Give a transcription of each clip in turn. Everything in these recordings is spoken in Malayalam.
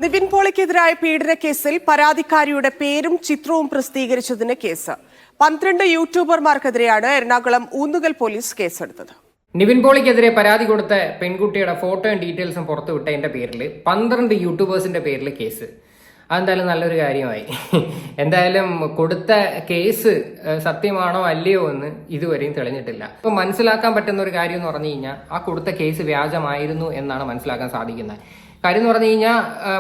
നിവിൻ പോളിക്കെതിരായ പീഡന കേസിൽ പരാതിക്കാരിയുടെ പേരും ചിത്രവും പ്രസിദ്ധീകരിച്ചതിന് കേസ്. 12 യൂട്യൂബർമാർക്കെതിരെയാണ് എറണാകുളം ഊന്നുകൽ പോലീസ് കേസെടുത്തത്. നിവിൻ പോളിക്കെതിരെ പരാതി കൊടുത്ത പെൺകുട്ടിയുടെ ഫോട്ടോയും ഡീറ്റെയിൽസും പുറത്തുവിട്ടതിന്റെ പേരിൽ 12 യൂട്യൂബേഴ്സിന്റെ പേരിൽ കേസ്. അതെന്തായാലും നല്ലൊരു കാര്യമായി. എന്തായാലും കൊടുത്ത കേസ് സത്യമാണോ അല്ലയോ എന്ന് ഇതുവരെയും തെളിഞ്ഞിട്ടില്ല. ഇപ്പൊ മനസ്സിലാക്കാൻ പറ്റുന്ന ഒരു കാര്യം എന്ന് പറഞ്ഞു കഴിഞ്ഞാൽ ആ കൊടുത്ത കേസ് വ്യാജമായിരുന്നു എന്നാണ് മനസ്സിലാക്കാൻ സാധിക്കുന്നത്. കാര്യം എന്ന് പറഞ്ഞു കഴിഞ്ഞാൽ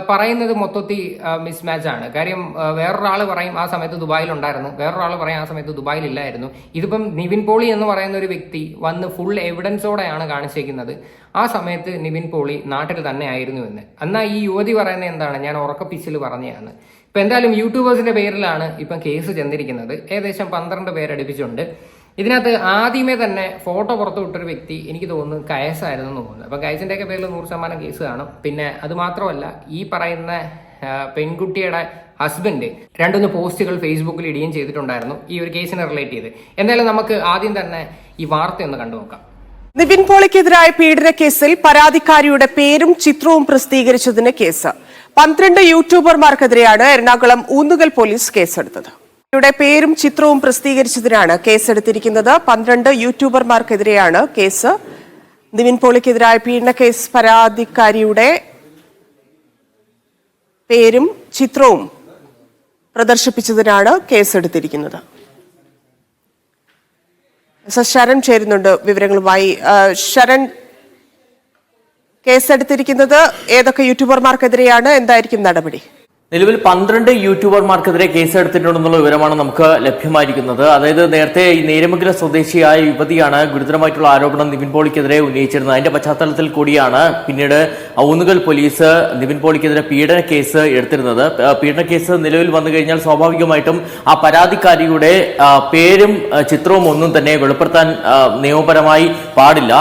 പറയുന്നത് മൊത്തത്തിൽ മിസ്മാച്ച് ആണ്. കാര്യം വേറൊരാൾ പറയും ആ സമയത്ത് ദുബായിലുണ്ടായിരുന്നു, വേറൊരാൾ പറയും ആ സമയത്ത് ദുബായിലില്ലായിരുന്നു. ഇതിപ്പം നിവിൻ പോളി എന്ന് പറയുന്ന ഒരു വ്യക്തി വന്ന് ഫുൾ എവിഡൻസോടെയാണ് കാണിച്ചേക്കുന്നത് ആ സമയത്ത് നിവിൻ പോളി നാട്ടിൽ തന്നെ ആയിരുന്നു എന്ന്. എന്നാൽ ഈ യുവതി പറയുന്നത് എന്താണ്, ഞാൻ ഉറക്കപ്പിച്ചിൽ പറഞ്ഞതാണ്. ഇപ്പൊ എന്തായാലും യൂട്യൂബേഴ്സിന്റെ പേരിലാണ് ഇപ്പം കേസ് ചെന്നിരിക്കുന്നത്. ഏകദേശം 12 പേരടുപ്പിച്ചുണ്ട്. ഇതിനകത്ത് ആദ്യമേ തന്നെ ഫോട്ടോ പുറത്തു വിട്ടൊരു വ്യക്തി എനിക്ക് തോന്നുന്നു കയസായിരുന്നു തോന്നുന്നു. അപ്പൊ കയസിന്റെ ഒക്കെ പേരിൽ 100% കേസ് കാണും. പിന്നെ അത് മാത്രമല്ല, ഈ പറയുന്ന പെൺകുട്ടിയുടെ ഹസ്ബൻഡ് 2-3 പോസ്റ്റുകൾ ഫേസ്ബുക്കിൽ ഇടുകയും ചെയ്തിട്ടുണ്ടായിരുന്നു ഈ ഒരു കേസിനെ റിലേറ്റ് ചെയ്ത്. എന്തായാലും നമുക്ക് ആദ്യം തന്നെ ഈ വാർത്തയൊന്ന് കണ്ടു നോക്കാം. നിവിൻ പോളിക്കെതിരായ പീഡന കേസിൽ പരാതിക്കാരിയുടെ പേരും ചിത്രവും പ്രസിദ്ധീകരിച്ചതിന് കേസ്. 12 യൂട്യൂബർമാർക്കെതിരെയാണ് എറണാകുളം ഊന്നുകൽ പോലീസ് കേസെടുത്തത്. യുടെ പേരും ചിത്രവും പ്രസിദ്ധീകരിച്ചതിനാണ് കേസെടുത്തിരിക്കുന്നത്. 12 യൂട്യൂബർമാർക്കെതിരെയാണ് കേസ്. നിവിൻ പോളിക്കെതിരായ പീഡന കേസ് പരാതിക്കാരിയുടെ പേരും ചിത്രവും പ്രദർശിപ്പിച്ചതിനാണ് കേസെടുത്തിരിക്കുന്നത്. ശരൺ ചേരുന്നുണ്ട് വിവരങ്ങളുമായി. ശരൺ, കേസെടുത്തിരിക്കുന്നത് ഏതൊക്കെ യൂട്യൂബർമാർക്കെതിരെയാണ്? എന്തായിരിക്കും നടപടി? നിലവിൽ 12 യൂട്യൂബർമാർക്കെതിരെ കേസെടുത്തിട്ടുണ്ടെന്നുള്ള വിവരമാണ് നമുക്ക് ലഭ്യമായിരിക്കുന്നത്. അതായത് നേരത്തെ ഈ നേര്യമംഗലം സ്വദേശിയായ യുവതിയാണ് ഗുരുതരമായിട്ടുള്ള ആരോപണം നിവിൻ പോളിക്കെതിരെ ഉന്നയിച്ചിരുന്നത്. അതിന്റെ പശ്ചാത്തലത്തിൽ കൂടിയാണ് പിന്നീട് ഊന്നുകൽ പോലീസ് നിവിൻ പോളിക്കെതിരെ പീഡന കേസ് എടുത്തിരുന്നത്. പീഡന കേസ് നിലവിൽ വന്നു കഴിഞ്ഞാൽ സ്വാഭാവികമായിട്ടും ആ പരാതിക്കാരിയുടെ പേരും ചിത്രവും ഒന്നും തന്നെ വെളിപ്പെടുത്താൻ നിയമപരമായി പാടില്ല.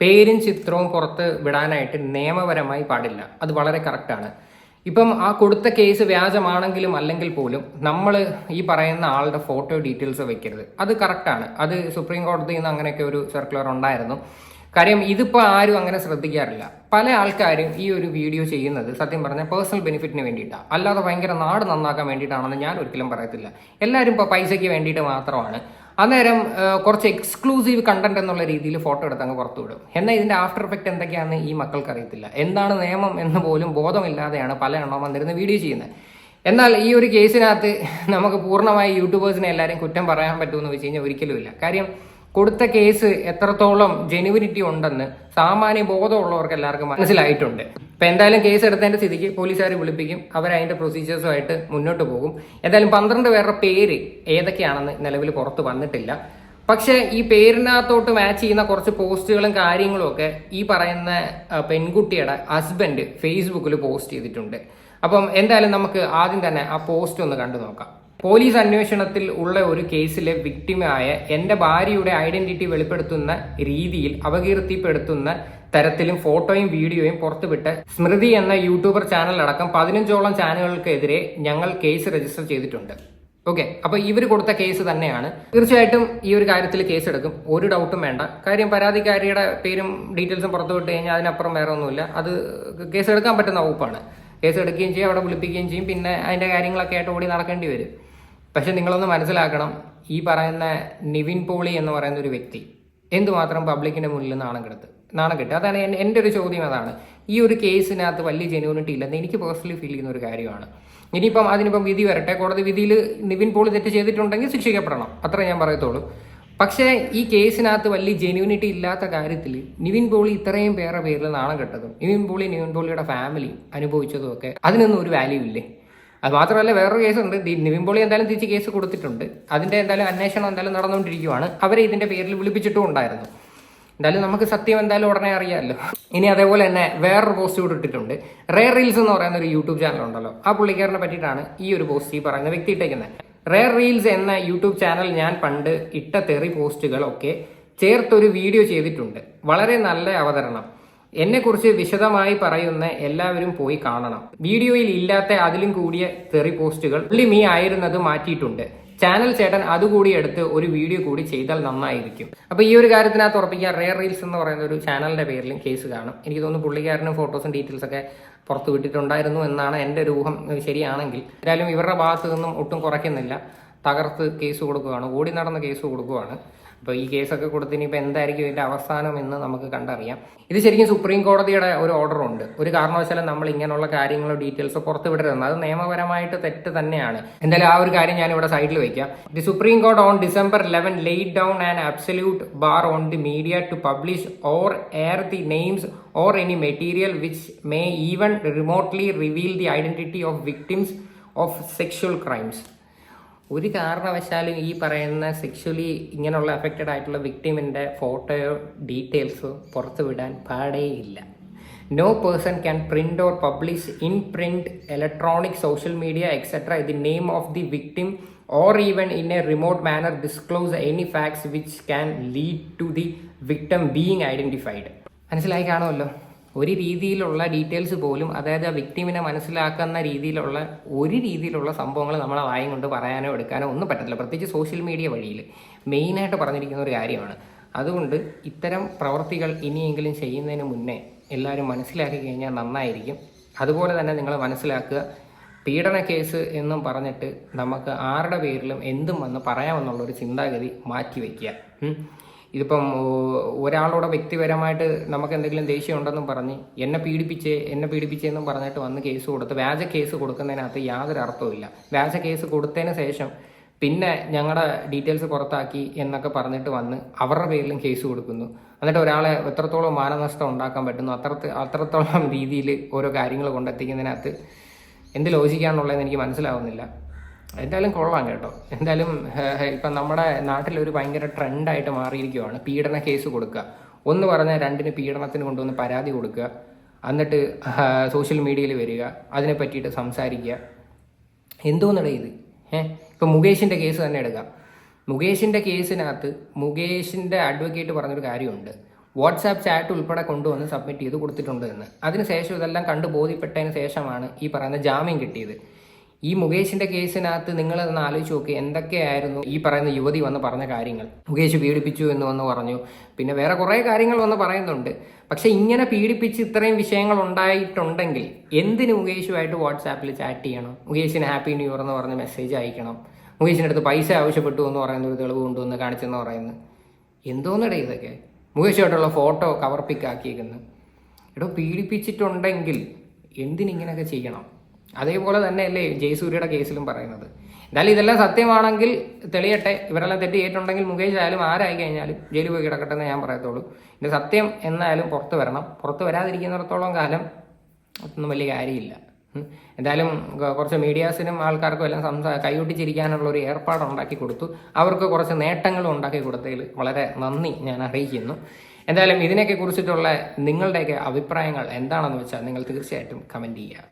പേരും ചിത്രവും പുറത്ത് വിടാനായിട്ട് നിയമപരമായി പാടില്ല. അത് വളരെ കറക്റ്റാണ്. ഇപ്പം ആ കൊടുത്ത കേസ് വ്യാജമാണെങ്കിലും അല്ലെങ്കിൽ പോലും നമ്മൾ ഈ പറയുന്ന ആളുടെ ഫോട്ടോ ഡീറ്റെയിൽസ് വെക്കരുത്. അത് കറക്റ്റാണ്. അത് സുപ്രീം കോടതിയിൽ നിന്ന് അങ്ങനെയൊക്കെ ഒരു സർക്കുലർ ഉണ്ടായിരുന്നു. കാര്യം ഇതിപ്പോൾ ആരും അങ്ങനെ ശ്രദ്ധിക്കാറില്ല. പല ആൾക്കാരും ഈ ഒരു വീഡിയോ ചെയ്യുന്നത് സത്യം പറഞ്ഞാൽ പേഴ്സണൽ ബെനിഫിറ്റിന് വേണ്ടിയിട്ടാണ്, അല്ലാതെ ഭയങ്കര നാട് നന്നാക്കാൻ വേണ്ടിയിട്ടാണെന്ന് ഞാൻ ഒരിക്കലും പറയത്തില്ല. എല്ലാവരും ഇപ്പോൾ പൈസയ്ക്ക് വേണ്ടിയിട്ട് മാത്രമാണ്. അന്നേരം കുറച്ച് എക്സ്ക്ലൂസീവ് കണ്ടന്റ് എന്നുള്ള രീതിയിൽ ഫോട്ടോ എടുത്ത് അങ്ങ് പുറത്തു വിടും. എന്നാൽ ഇതിന്റെ ആഫ്റ്റർ എഫക്റ്റ് എന്തൊക്കെയാണെന്ന് ഈ മക്കൾക്ക് അറിയത്തില്ല. എന്താണ് നിയമം എന്ന് പോലും ബോധമില്ലാതെയാണ് പല എണ്ണം വന്നിരുന്ന് വീഡിയോ ചെയ്യുന്നത്. എന്നാൽ ഈ ഒരു കേസിനകത്ത് നമുക്ക് പൂർണ്ണമായി യൂട്യൂബേഴ്സിനെ എല്ലാവരും കുറ്റം പറയാൻ പറ്റുമെന്ന് വെച്ച് കഴിഞ്ഞാൽ ഒരിക്കലുമില്ല. കാര്യം കൊടുത്ത കേസ് എത്രത്തോളം ജെനുവിനിറ്റി ഉണ്ടെന്ന് സാമാന്യ ബോധമുള്ളവർക്ക് എല്ലാവർക്കും മനസ്സിലായിട്ടുണ്ട്. ഇപ്പൊ എന്തായാലും കേസ് എടുത്തതിന്റെ സ്ഥിതിക്ക് പോലീസുകാർ വിളിപ്പിക്കും, അവരതിന്റെ പ്രൊസീജിയേഴ്സുമായിട്ട് മുന്നോട്ട് പോകും. എന്തായാലും 12 പേരുടെ പേര് ഏതൊക്കെയാണെന്ന് നിലവിൽ പുറത്ത് വന്നിട്ടില്ല. പക്ഷെ ഈ പേരിനകത്തോട്ട് മാച്ച് ചെയ്യുന്ന കുറച്ച് പോസ്റ്റുകളും കാര്യങ്ങളും ഒക്കെ ഈ പറയുന്ന പെൺകുട്ടിയുടെ ഹസ്ബൻഡ് ഫേസ്ബുക്കിൽ പോസ്റ്റ് ചെയ്തിട്ടുണ്ട്. അപ്പം എന്തായാലും നമുക്ക് ആദ്യം തന്നെ ആ പോസ്റ്റ് ഒന്ന് കണ്ടു നോക്കാം. പോലീസ് അന്വേഷണത്തിൽ ഉള്ള ഒരു കേസിലെ വിക്ടിമായ എന്റെ ഭാര്യയുടെ ഐഡന്റിറ്റി വെളിപ്പെടുത്തുന്ന രീതിയിൽ അപകീർത്തിപ്പെടുത്തുന്ന തരത്തിലും ഫോട്ടോയും വീഡിയോയും പുറത്തുവിട്ട് സ്മൃതി എന്ന യൂട്യൂബർ ചാനൽ അടക്കം 15ഓളം ചാനലുകൾക്കെതിരെ ഞങ്ങൾ കേസ് രജിസ്റ്റർ ചെയ്തിട്ടുണ്ട്. ഓക്കെ, അപ്പൊ ഇവർ കൊടുത്ത കേസ് തന്നെയാണ്. തീർച്ചയായിട്ടും ഈ ഒരു കാര്യത്തിൽ കേസ് എടുക്കും, ഒരു ഡൗട്ടും വേണ്ട. കാര്യം പരാതിക്കാരിയുടെ പേരും ഡീറ്റെയിൽസും പുറത്തുവിട്ട് കഴിഞ്ഞാൽ അതിനപ്പുറം വേറെ ഒന്നുമില്ല. അത് കേസ് എടുക്കാൻ പറ്റുന്ന വകുപ്പാണ്. കേസ് എടുക്കുകയും ചെയ്യും, അവിടെ വിളിപ്പിക്കുകയും ചെയ്യും, പിന്നെ അതിന്റെ കാര്യങ്ങളൊക്കെ ആയിട്ട് ഓടി നടക്കേണ്ടി വരും. പക്ഷെ നിങ്ങളൊന്ന് മനസ്സിലാക്കണം, ഈ പറയുന്ന നിവിൻ പോളി എന്ന് പറയുന്ന ഒരു വ്യക്തി എന്തുമാത്രം പബ്ലിക്കിന്റെ മുന്നിൽ നാണം കെട്ട്. അതാണ് എൻ്റെ ഒരു ചോദ്യം. അതാണ് ഈ ഒരു കേസിനകത്ത് വലിയ ജെന്യൂനിറ്റി ഇല്ലെന്ന് എനിക്ക് പേഴ്സണലി ഫീൽ ചെയ്യുന്ന ഒരു കാര്യമാണ്. ഇനിയിപ്പം അതിനിപ്പം വിധി വരട്ടെ, കോടതി വിധിയിൽ നിവിൻ പോളി തെറ്റ് ചെയ്തിട്ടുണ്ടെങ്കിൽ ശിക്ഷിക്കപ്പെടണം, അത്ര ഞാൻ പറയത്തുള്ളൂ. പക്ഷേ ഈ കേസിനകത്ത് വലിയ ജെന്യൂനിറ്റി ഇല്ലാത്ത കാര്യത്തിൽ നിവിൻ പോളി ഇത്രയും പേരുടെ പേരിൽ നാണം കെട്ടതും നിവിൻ പോളിയുടെ ഫാമിലി അനുഭവിച്ചതും ഒക്കെ അതിനൊന്നും ഒരു വാല്യൂ ഇല്ലേ? അത് മാത്രമല്ല, വേറൊരു കേസുണ്ട്. നിവിൻ പോളി എന്തായാലും തിരിച്ച് കേസ് കൊടുത്തിട്ടുണ്ട്. അതിന്റെ എന്തായാലും അന്വേഷണം എന്തായാലും നടന്നുകൊണ്ടിരിക്കുകയാണ്. അവരെ ഇതിന്റെ പേരിൽ വിളിപ്പിച്ചിട്ടും ഉണ്ടായിരുന്നു. എന്തായാലും നമുക്ക് സത്യം എന്തായാലും ഉടനെ അറിയാമല്ലോ. ഇനി അതേപോലെ തന്നെ വേറൊരു പോസ്റ്റ് കൂടെ ഇട്ടിട്ടുണ്ട്. റെയർ റീൽസ് എന്ന് പറയുന്ന ഒരു യൂട്യൂബ് ചാനൽ ഉണ്ടല്ലോ, ആ പുള്ളിക്കാരനെ പറ്റിയിട്ടാണ് ഈ ഒരു പോസ്റ്റ് ഈ പറയുന്ന വ്യക്തി ഇട്ടേക്കുന്നത്. റെയർ റീൽസ് എന്ന യൂട്യൂബ് ചാനൽ ഞാൻ പണ്ട് ഇട്ട തെറി പോസ്റ്റുകളൊക്കെ ചേർത്തൊരു വീഡിയോ ചെയ്തിട്ടുണ്ട്. വളരെ നല്ല അവതരണം. എന്നെക്കുറിച്ച് വിശദമായി പറയുന്ന എല്ലാവരും പോയി കാണണം. വീഡിയോയിൽ ഇല്ലാത്ത അതിലും കൂടിയ തെറി പോസ്റ്റുകൾ പുള്ളി മീ ആയിരുന്നത് മാറ്റിയിട്ടുണ്ട്. ചാനൽ ചേട്ടൻ അതുകൂടി എടുത്ത് ഒരു വീഡിയോ കൂടി ചെയ്താൽ നന്നായിരിക്കും. അപ്പോൾ ഈ ഒരു കാര്യത്തിനകത്ത് ഉറപ്പിക്കാൻ റെയർ റീൽസ് എന്ന് പറയുന്ന ഒരു ചാനലിന്റെ പേരിലും കേസ് കാണും. എനിക്ക് തോന്നുന്നു പുള്ളിക്കാരനും ഫോട്ടോസും ഡീറ്റെയിൽസ് ഒക്കെ പുറത്തു വിട്ടിട്ടുണ്ടായിരുന്നു എന്നാണ് എൻ്റെ ഒരു ഊഹം. ശരിയാണെങ്കിൽ എന്തായാലും ഇവരുടെ ഭാഗത്ത് നിന്നും ഒട്ടും കുറയ്ക്കുന്നില്ല, തകർത്ത് കേസ് കൊടുക്കുകയാണ്, ഓടി നടന്ന കേസ് കൊടുക്കുകയാണ്. അപ്പോൾ ഈ കേസൊക്കെ കൊടുത്ത് ഇനിയിപ്പോൾ എന്തായിരിക്കും ഇതിൻ്റെ അവസാനം എന്ന് നമുക്ക് കണ്ടറിയാം. ഇത് ശരിക്കും സുപ്രീം കോടതിയുടെ ഒരു ഓർഡർ ഉണ്ട്, ഒരു കാരണവശാലും നമ്മൾ ഇങ്ങനെയുള്ള കാര്യങ്ങളോ ഡീറ്റെയിൽസോ പുറത്ത് വിടരുതെന്ന്. അത് നിയമപരമായിട്ട് തെറ്റ് തന്നെയാണ്. എന്തായാലും ആ ഒരു കാര്യം ഞാൻ ഇവിടെ സൈഡിൽ വയ്ക്കാം. The supreme court on December 11 laid down an absolute bar on the media to publish or air the names or any material which may even remotely reveal the identity of victims of sexual crimes. ഒരു കാരണവശാലും ഈ പറയുന്ന സെക്ഷലി ഇങ്ങനെയുള്ള അഫക്റ്റഡ് ആയിട്ടുള്ള വിക്ടിമിൻ്റെ ഫോട്ടോയോ ഡീറ്റെയിൽസോ പുറത്തു വിടാൻ പാടേയില്ല. No person can print or publish in print, electronic, social media etcetera the name of the victim or even in a remote manner disclose any facts which can lead to the victim being identified. മനസ്സിലായി കാണുമല്ലോ, ഒരു രീതിയിലുള്ള ഡീറ്റെയിൽസ് പോലും, അതായത് ആ വിക്ടിമിനെ മനസ്സിലാക്കുന്ന രീതിയിലുള്ള സംഭവങ്ങൾ നമ്മളെ വായും കൊണ്ട് പറയാനോ എടുക്കാനോ ഒന്നും പറ്റത്തില്ല, പ്രത്യേകിച്ച് സോഷ്യൽ മീഡിയ വഴിയിൽ മെയിനായിട്ട് പറഞ്ഞിരിക്കുന്ന ഒരു കാര്യമാണ്. അതുകൊണ്ട് ഇത്തരം പ്രവർത്തികൾ ഇനിയെങ്കിലും ചെയ്യുന്നതിന് മുന്നേ എല്ലാവരും മനസ്സിലാക്കി കഴിഞ്ഞാൽ നന്നായിരിക്കും. അതുപോലെ തന്നെ നിങ്ങൾ മനസ്സിലാക്കുക, പീഡന കേസ് എന്നും പറഞ്ഞിട്ട് നമുക്ക് ആരുടെ പേരിലും എന്തും വന്ന് പറയാമെന്നുള്ളൊരു ചിന്താഗതി മാറ്റിവെക്കുക. ഇതിപ്പം ഒരാളോട് വ്യക്തിപരമായിട്ട് നമുക്ക് എന്തെങ്കിലും ദേഷ്യം ഉണ്ടെന്നും പറഞ്ഞ് എന്നെ പീഡിപ്പിച്ചെന്നും പറഞ്ഞിട്ട് വന്ന് കേസ് കൊടുത്ത് വ്യാജ കേസ് കൊടുക്കുന്നതിനകത്ത് യാതൊരു അർത്ഥവുമില്ല. വ്യാജ കേസ് കൊടുത്തതിന് ശേഷം പിന്നെ ഞങ്ങളുടെ ഡീറ്റെയിൽസ് പുറത്താക്കി എന്നൊക്കെ പറഞ്ഞിട്ട് വന്ന് അവരുടെ പേരിലും കേസ് കൊടുക്കുന്നു. എന്നിട്ട് ഒരാളെ എത്രത്തോളം മാനനഷ്ടം ഉണ്ടാക്കാൻ പറ്റുന്നു അത്രത്തോളം രീതിയിൽ ഓരോ കാര്യങ്ങൾ കൊണ്ടെത്തിക്കുന്നതിനകത്ത് എന്ത് ലോജിക്കാണുള്ളതെന്ന് എനിക്ക് മനസ്സിലാവുന്നില്ല. എന്തായാലും കൊള്ളാം കേട്ടോ. എന്തായാലും ഇപ്പം നമ്മുടെ നാട്ടിലൊരു ഭയങ്കര ട്രെൻഡായിട്ട് മാറിയിരിക്കുകയാണ് പീഡന കേസ് കൊടുക്കുക. ഒന്ന് പറഞ്ഞാൽ രണ്ടിന് പീഡനത്തിന് കൊണ്ടുവന്ന് പരാതി കൊടുക്കുക, എന്നിട്ട് സോഷ്യൽ മീഡിയയിൽ വരിക, അതിനെ പറ്റിയിട്ട് സംസാരിക്കുക. എന്തോന്നിട ഇത്? ഇപ്പം മുകേഷിൻ്റെ കേസ് തന്നെ എടുക്കാം. മുകേഷിൻ്റെ കേസിനകത്ത് മുകേഷിൻ്റെ അഡ്വക്കേറ്റ് പറഞ്ഞൊരു കാര്യമുണ്ട്, വാട്സാപ്പ് ചാറ്റ് ഉൾപ്പെടെ കൊണ്ടുവന്ന് സബ്മിറ്റ് ചെയ്ത് കൊടുത്തിട്ടുണ്ട് എന്ന്. അതിനുശേഷം ഇതെല്ലാം കണ്ടു ബോധ്യപ്പെട്ടതിന് ശേഷമാണ് ഈ പറയുന്ന ജാമ്യം കിട്ടിയത്. ഈ മുകേഷിന്റെ കേസിനകത്ത് നിങ്ങൾ ഒന്ന് ആലോചിച്ച് നോക്കി, എന്തൊക്കെയായിരുന്നു ഈ പറയുന്ന യുവതി വന്ന് പറഞ്ഞ കാര്യങ്ങൾ. മുകേഷ് പീഡിപ്പിച്ചു എന്ന് വന്ന് പറഞ്ഞു, പിന്നെ വേറെ കുറേ കാര്യങ്ങൾ വന്ന് പറയുന്നുണ്ട്. പക്ഷെ ഇങ്ങനെ പീഡിപ്പിച്ച് ഇത്രയും വിഷയങ്ങൾ ഉണ്ടായിട്ടുണ്ടെങ്കിൽ എന്തിന് മുകേഷുമായിട്ട് വാട്സാപ്പിൽ ചാറ്റ് ചെയ്യണം? മുകേഷിന് ഹാപ്പി ന്യൂ ഇയർ എന്ന് പറഞ്ഞ് മെസ്സേജ് അയക്കണം? മുകേഷിൻ്റെ അടുത്ത് പൈസ ആവശ്യപ്പെട്ടു എന്ന് പറയുന്ന ഒരു തെളിവ് കൊണ്ടുവന്ന് കാണിച്ചെന്ന് പറയുന്നത് എന്തോന്നിട ഇതൊക്കെ? മുകേഷുമായിട്ടുള്ള ഫോട്ടോ കവർ പിക്കാക്കിയേക്കുന്നു. എടോ, പീഡിപ്പിച്ചിട്ടുണ്ടെങ്കിൽ എന്തിനിങ്ങനെയൊക്കെ ചെയ്യണം? അതേപോലെ തന്നെയല്ലേ ജയസൂര്യയുടെ കേസിലും പറയുന്നത്. എന്തായാലും ഇതെല്ലാം സത്യമാണെങ്കിൽ തെളിയട്ടെ. ഇവരെല്ലാം തെറ്റ് ചെയ്തിട്ടുണ്ടെങ്കിൽ മുകേഷ് ആയാലും ആരായി കഴിഞ്ഞാലും ജയിലിൽ പോയി കിടക്കട്ടെ എന്ന് ഞാൻ പറയത്തുള്ളൂ. ഇതിൻ്റെ സത്യം എന്നാലും പുറത്ത് വരണം. പുറത്ത് വരാതിരിക്കുന്നിടത്തോളം കാലം ഒന്നും വലിയ കാര്യമില്ല. എന്തായാലും കുറച്ച് മീഡിയാസിനും ആൾക്കാർക്കും എല്ലാം കൈയൊട്ടിച്ചിരിക്കാനുള്ള ഒരു ഏർപ്പാട് ഉണ്ടാക്കി കൊടുത്തു. അവർക്ക് കുറച്ച് നേട്ടങ്ങളും ഉണ്ടാക്കി കൊടുത്തതിൽ വളരെ നന്ദി ഞാൻ അറിയിക്കുന്നു. എന്തായാലും ഇതിനെയൊക്കെ കുറിച്ചിട്ടുള്ള നിങ്ങളുടെയൊക്കെ അഭിപ്രായങ്ങൾ എന്താണെന്ന് വെച്ചാൽ നിങ്ങൾ തീർച്ചയായിട്ടും കമൻറ്റ് ചെയ്യുക.